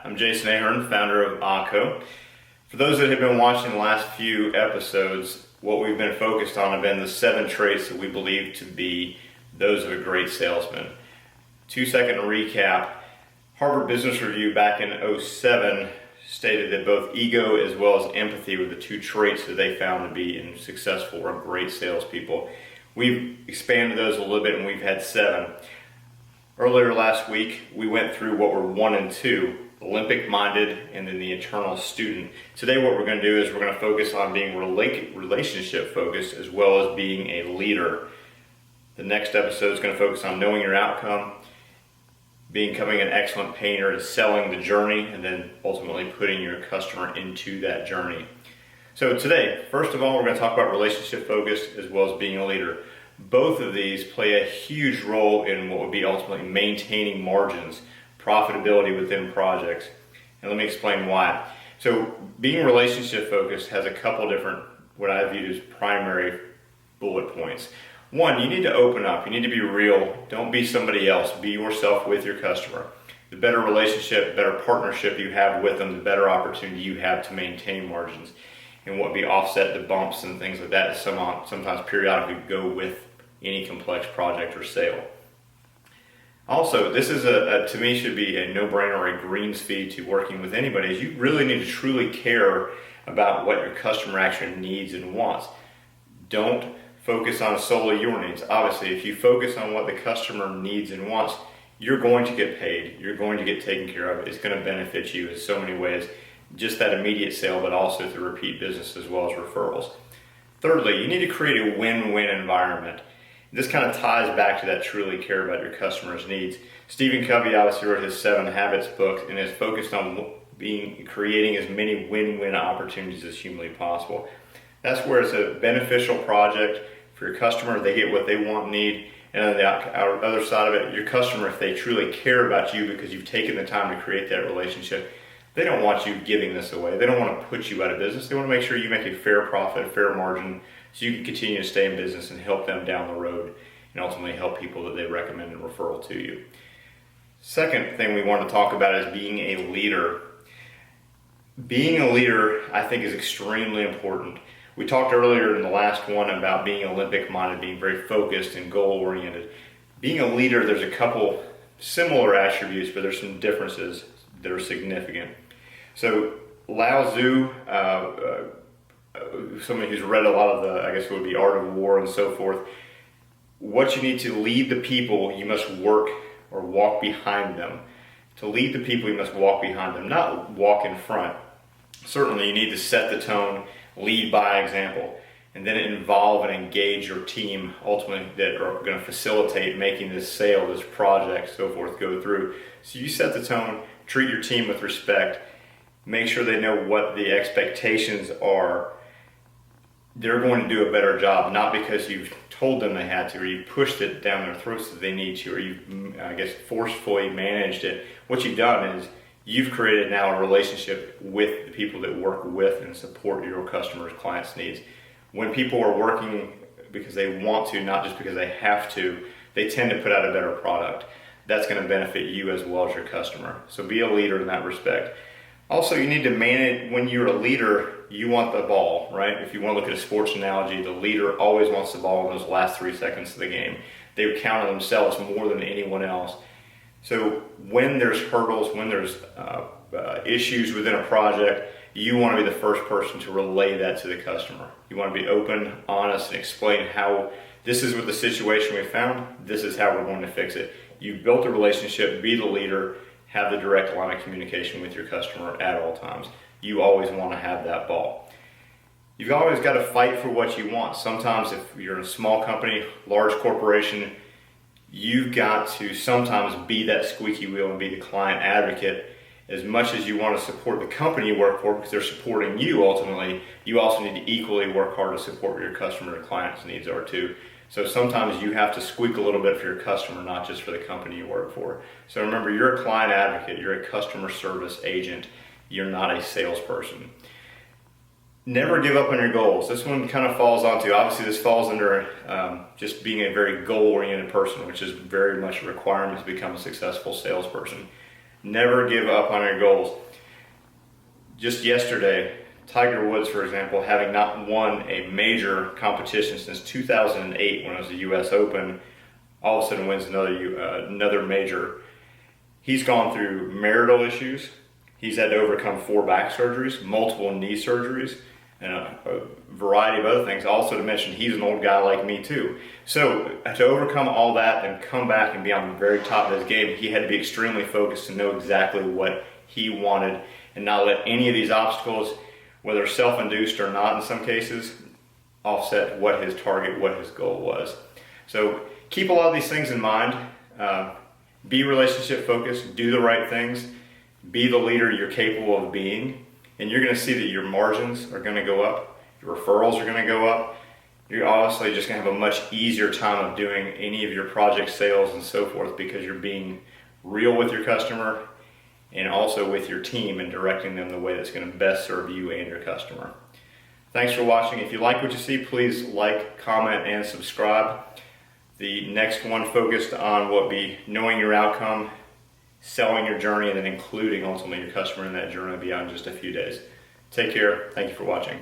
I'm Jason Ahern, founder of ACO. For those that have been watching the last few episodes, what we've been focused on have been the 7 traits that we believe to be those of a great salesman. 2-second recap. Harvard Business Review back in '07 stated that both ego as well as empathy were the 2 traits that they found to be in successful or great salespeople. We've expanded those a little bit and we've had 7. Earlier last week, we went through what were 1 and 2, Olympic-minded and then the eternal student. Today what we're going to do is we're going to focus on being relationship-focused as well as being a leader. The next episode is going to focus on knowing your outcome, becoming an excellent painter, and selling the journey, and then ultimately putting your customer into that journey. So today, first of all, we're going to talk about relationship-focused as well as being a leader. Both of these play a huge role in what would be ultimately maintaining margins, profitability within projects. And let me explain why. So being relationship focused has a couple different, what I view as primary bullet points. 1, you need to open up. You need to be real. Don't be somebody else. Be yourself with your customer. The better relationship, better partnership you have with them, the better opportunity you have to maintain margins. And what would be offset the bumps and things like that sometimes periodically go with any complex project or sale. Also, this is to me should be a no-brainer or a green speed to working with anybody, is you really need to truly care about what your customer actually needs and wants. Don't focus on solely your needs. Obviously, if you focus on what the customer needs and wants, you're going to get paid, you're going to get taken care of. It's going to benefit you in so many ways, just that immediate sale, but also through repeat business as well as referrals. Thirdly, you need to create a win-win environment. This kind of ties back to that truly care about your customer's needs. Stephen Covey obviously wrote his 7 Habits book and is focused on creating as many win-win opportunities as humanly possible. That's where it's a beneficial project for your customer. They get what they want and need. And on the other side of it, your customer, if they truly care about you because you've taken the time to create that relationship, they don't want you giving this away. They don't want to put you out of business. They want to make sure you make a fair profit, a fair margin, so you can continue to stay in business and help them down the road and ultimately help people that they recommend and referral to you. Second thing we want to talk about is being a leader. Being a leader, I think, is extremely important. We talked earlier in the last one about being Olympic-minded, being very focused and goal-oriented. Being a leader, there's a couple similar attributes, but there's some differences that are significant. So Lao Tzu, somebody who's read a lot of the, I guess it would be Art of War and so forth, what you need to lead the people, you must work or walk behind them. To lead the people, you must walk behind them, not walk in front. Certainly you need to set the tone, lead by example, and then involve and engage your team ultimately that are going to facilitate making this sale, this project, so forth, go through. So you set the tone, treat your team with respect, make sure they know what the expectations are. They're going to do a better job, not because you've told them they had to, or you pushed it down their throats that they need to, or you've, I guess, forcefully managed it. What you've done is you've created now a relationship with the people that work with and support your customers' clients' needs. When people are working because they want to, not just because they have to, they tend to put out a better product. That's going to benefit you as well as your customer. So be a leader in that respect. Also, you need to manage, when you're a leader, you want the ball, right? If you want to look at a sports analogy, the leader always wants the ball in those last 3 seconds of the game. They count on themselves more than anyone else. So when there's hurdles, when there's issues within a project, you want to be the first person to relay that to the customer. You want to be open, honest, and explain how this is what the situation we found, this is how we're going to fix it. You've built a relationship, be the leader, have the direct line of communication with your customer at all times. You always want to have that ball. You've always got to fight for what you want. Sometimes if you're in a small company, large corporation, you've got to sometimes be that squeaky wheel and be the client advocate. As much as you want to support the company you work for because they're supporting you ultimately, you also need to equally work hard to support what your customer and client's needs are too. So sometimes you have to squeak a little bit for your customer, not just for the company you work for. So remember, you're a client advocate, you're a customer service agent, you're not a salesperson. Never give up on your goals. This one kind of falls onto, obviously this falls under just being a very goal-oriented person, which is very much a requirement to become a successful salesperson. Never give up on your goals. Just yesterday, Tiger Woods, for example, having not won a major competition since 2008 when it was the U.S. Open, all of a sudden wins another major. He's gone through marital issues. He's had to overcome 4 back surgeries, multiple knee surgeries, and a variety of other things. Also to mention, he's an old guy like me too. So to overcome all that and come back and be on the very top of his game, he had to be extremely focused to know exactly what he wanted and not let any of these obstacles, whether self-induced or not in some cases, offset what his target, what his goal was. So keep a lot of these things in mind. Be relationship focused, do the right things, be the leader you're capable of being, and you're going to see that your margins are going to go up, your referrals are going to go up. You're obviously just going to have a much easier time of doing any of your project sales and so forth because you're being real with your customer and also with your team and directing them the way that's going to best serve you and your customer. Thanks for watching. If you like what you see, please like, comment, and subscribe. The next one focused on what be knowing your outcome, selling your journey, and then including ultimately your customer in that journey beyond just a few days. Take care. Thank you for watching.